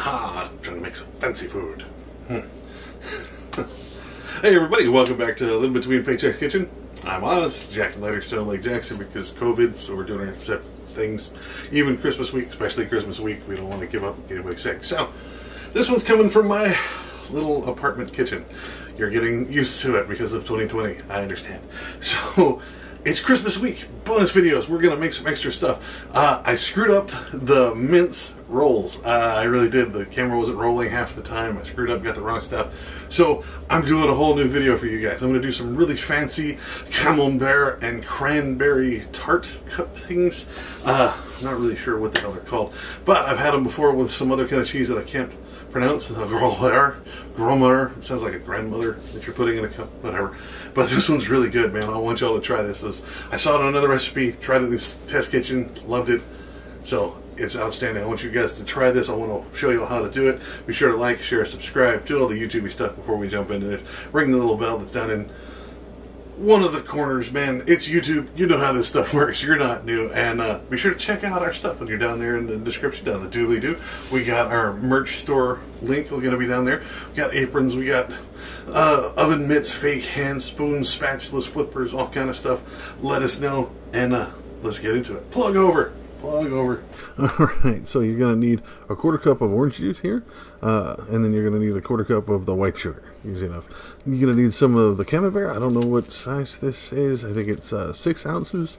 Haha, I'm trying to make some fancy food. Hey everybody, welcome back to Living Between Paycheck Kitchen. I'm Oz, Jack and Lighter Stone Lake Jackson, because COVID, so we're doing our separate things. Even Christmas week, especially Christmas week, we don't want to give up and get anybody sick. So, this one's coming from my little apartment kitchen. You're getting used to it because of 2020, I understand. So, it's Christmas week, bonus videos, we're going to make some extra stuff. I screwed up the mince rolls. I really did. The camera wasn't rolling half the time. I screwed up, got the wrong stuff. So I'm doing a whole new video for you guys. I'm going to do some really fancy Camembert and Cranberry tart cup things. I'm not really sure what the hell they're called, but I've had them before with some other kind of cheese that I can't pronounce. Grommer. It sounds like a grandmother that you're putting in a cup, whatever. But this one's really good, man. I want y'all to try this. I saw it on another recipe, tried it in this test kitchen, loved it. So it's outstanding. I want you guys to try this. I want to show you how to do it. Be sure to like, share, subscribe, do all the YouTube stuff before we jump into it. Ring the little bell that's down in one of the corners, man. It's YouTube. You know how this stuff works. You're not new. And be sure to check out our stuff when you're down there in the description, down the doobly-doo. We got our merch store link. We're going to be down there. We got aprons. We got oven mitts, fake hands, spoons, spatulas, flippers, all kind of stuff. Let us know, and let's get into it. Plug over. Alright, so you're going to need a quarter cup of orange juice here, and then you're going to need a quarter cup of the white sugar, easy enough. You're going to need some of the Camembert. I don't know what size this is. I think it's 6 ounces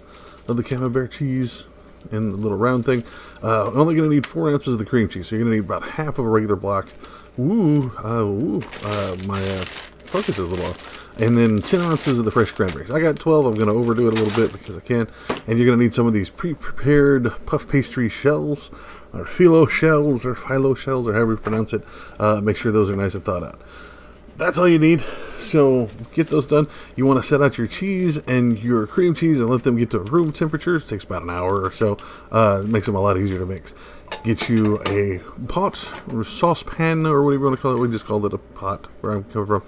of the Camembert cheese in the little round thing. Only going to need 4 ounces of the cream cheese, so you're going to need about half of a regular block. My focus is a little off. And then 10 ounces of the fresh cranberries. I got 12. I'm going to overdo it a little bit because I can. And you're going to need some of these pre-prepared puff pastry shells, or phyllo shells, or however you pronounce it. Make sure those are nice and thawed out. That's all you need. So get those done. You want to set out your cheese and your cream cheese and let them get to room temperature. It takes about an hour or so. It makes them a lot easier to mix. Get you a pot or saucepan or whatever you want to call it. We just called it a pot where I'm coming from.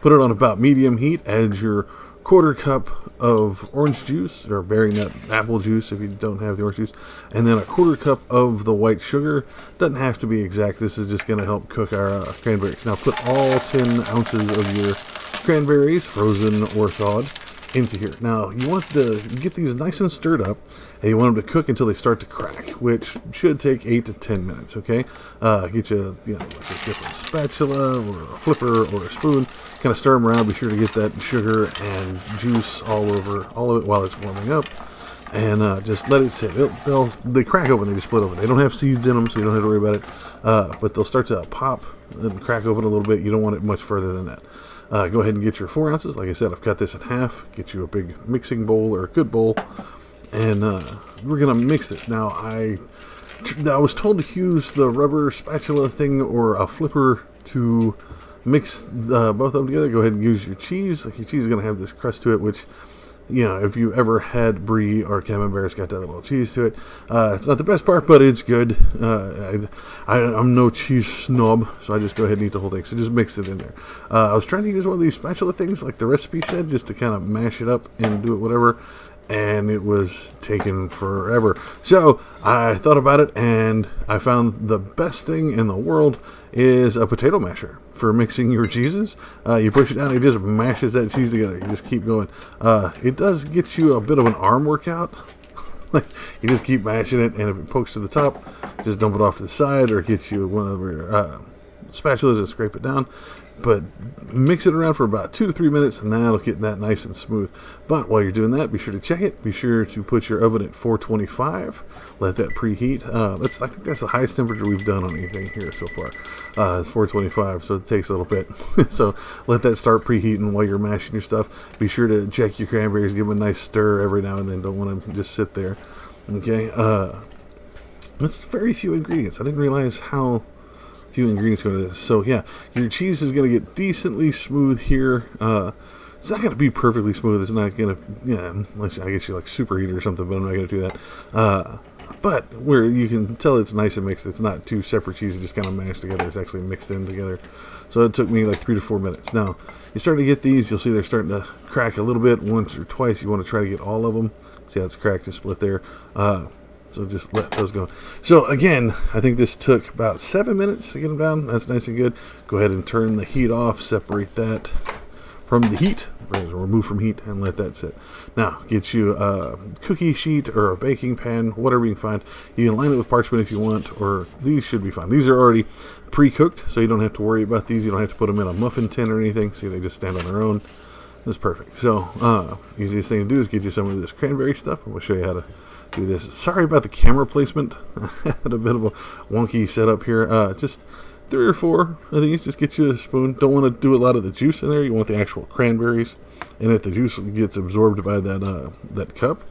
Put it on about medium heat. Add your quarter cup of orange juice, or bearing that apple juice if you don't have the orange juice, and then a quarter cup of the white sugar. Doesn't have to be exact. This is just going to help cook our cranberries. Now put all 10 ounces of your cranberries, frozen or thawed, into here. Now you want to get these nice and stirred up, and you want them to cook until they start to crack, which should take 8 to 10 minutes. Okay, get you, like a different spatula or a flipper or a spoon. Kind of stir them around. Be sure to get that sugar and juice all of it while it's warming up, and just let it sit. They crack open. They just split open. They don't have seeds in them, so you don't have to worry about it. But they'll start to pop and crack open a little bit. You don't want it much further than that. Go ahead and get your 4 ounces. Like I said, I've cut this in half. Get you a big mixing bowl or a good bowl, and we're gonna mix this. Now I was told to use the rubber spatula thing or a flipper to mix both of them together. Go ahead and use your cheese. Like, your cheese is gonna have this crust to it, which, you know, if you ever had brie or camembert, it's got that little cheese to it. It's not the best part, but it's good. I'm no cheese snob, so I just go ahead and eat the whole thing. So just mix it in there. I was trying to use one of these spatula things, like the recipe said, just to kind of mash it up and do it whatever, and it was taking forever. So I thought about it, and I found the best thing in the world is a potato masher for mixing your cheeses. You push it down, it just mashes that cheese together. You just keep going. It does get you a bit of an arm workout. Like, you just keep mashing it, and if it pokes to the top, just dump it off to the side, or get you one of your spatulas and scrape it down. But mix it around for about 2 to 3 minutes, and that'll get that nice and smooth. But while you're doing that, be sure to check it. Be sure to put your oven at 425. Let that preheat. I think that's the highest temperature we've done on anything here so far. It's 425, so it takes a little bit. So let that start preheating while you're mashing your stuff. Be sure to check your cranberries. Give them a nice stir every now and then. Don't want them to just sit there. Okay. That's very few ingredients. I didn't realize how few ingredients go into this. So yeah, your cheese is going to get decently smooth here. It's not going to be perfectly smooth. It's not going to, unless I guess you like superheat or something, but I'm not going to do that. But where you can tell it's nice and mixed. It's not two separate cheeses just kind of mashed together. It's actually mixed in together. So it took me like 3 to 4 minutes. Now, you start to get these. You'll see they're starting to crack a little bit once or twice. You want to try to get all of them. See how it's cracked and split there. So just let those go. So again, I think this took about 7 minutes to get them down. That's nice and good. Go ahead and turn the heat off. Separate that from the heat. Remove from heat and let that sit. Now, get you a cookie sheet or a baking pan, whatever you can find. You can line it with parchment if you want, or these should be fine. These are already pre-cooked, so you don't have to worry about these. You don't have to put them in a muffin tin or anything. See, they just stand on their own. That's perfect. So, easiest thing to do is get you some of this cranberry stuff. I'm going to show you how to do this. Sorry about the camera placement. I had a bit of a wonky setup here. Just 3 or 4 of these. Just get you a spoon. Don't want to do a lot of the juice in there. You want the actual cranberries, and if the juice gets absorbed by that cup,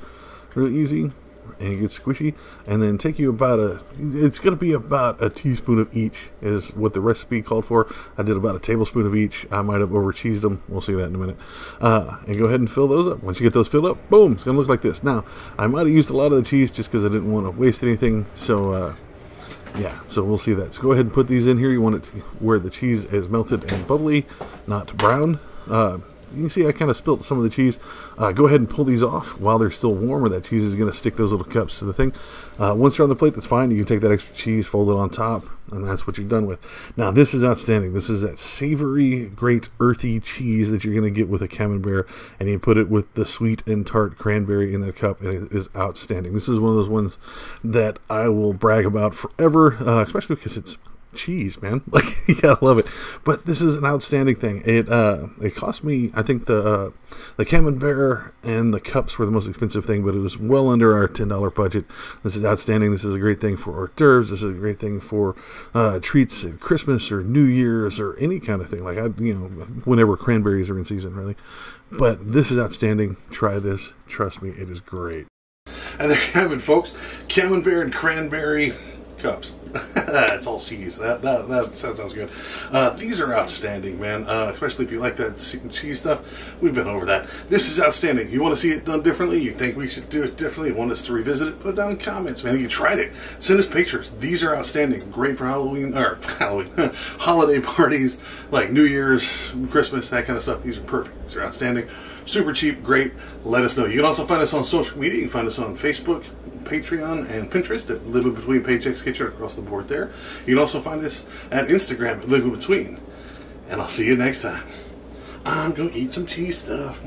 really easy, and it gets squishy. And then take you about it's going to be about a teaspoon of each is what the recipe called for. I did about a tablespoon of each. I might have over cheesed them. We'll see that in a minute. And go ahead and fill those up. Once you get those filled up, boom, it's going to look like this. Now, I might have used a lot of the cheese just because I didn't want to waste anything. So, yeah, so we'll see that. So go ahead and put these in here. You want it to where the cheese is melted and bubbly, not brown. You can see I kind of spilt some of the cheese. Go ahead and pull these off while they're still warm, or that cheese is going to stick those little cups to the thing. Once they're on the plate, that's fine. You can take that extra cheese, fold it on top, and that's what you're done with. Now, this is outstanding. This is that savory, great, earthy cheese that you're going to get with a Camembert, and you put it with the sweet and tart cranberry in that cup, and it is outstanding. This is one of those ones that I will brag about forever, especially because it's cheese, man. Like, you gotta love it. But this is an outstanding thing. It cost me, I think the Camembert and the cups were the most expensive thing, but it was well under our $10 budget. This is outstanding. This is a great thing for hors d'oeuvres. This is a great thing for treats at Christmas or New Year's or any kind of thing. Like, whenever cranberries are in season, really. But this is outstanding. Try this. Trust me, it is great. And there you have it, folks. Camembert and Cranberry cups. It's all C's. That sounds good. These are outstanding, man. Especially if you like that cheese stuff. We've been over that. This is outstanding. You want to see it done differently? You think we should do it differently? You want us to revisit it? Put it down in the comments, man. You tried it. Send us pictures. These are outstanding. Great for Halloween holiday parties, like New Year's, Christmas, that kind of stuff. These are perfect. These are outstanding. Super cheap. Great. Let us know. You can also find us on social media. You can find us on Facebook, Patreon, and Pinterest at Live In Between Paychecks Kitchen across the board there. You can also find us at Instagram at Live In Between. And I'll see you next time. I'm going to eat some cheese stuff.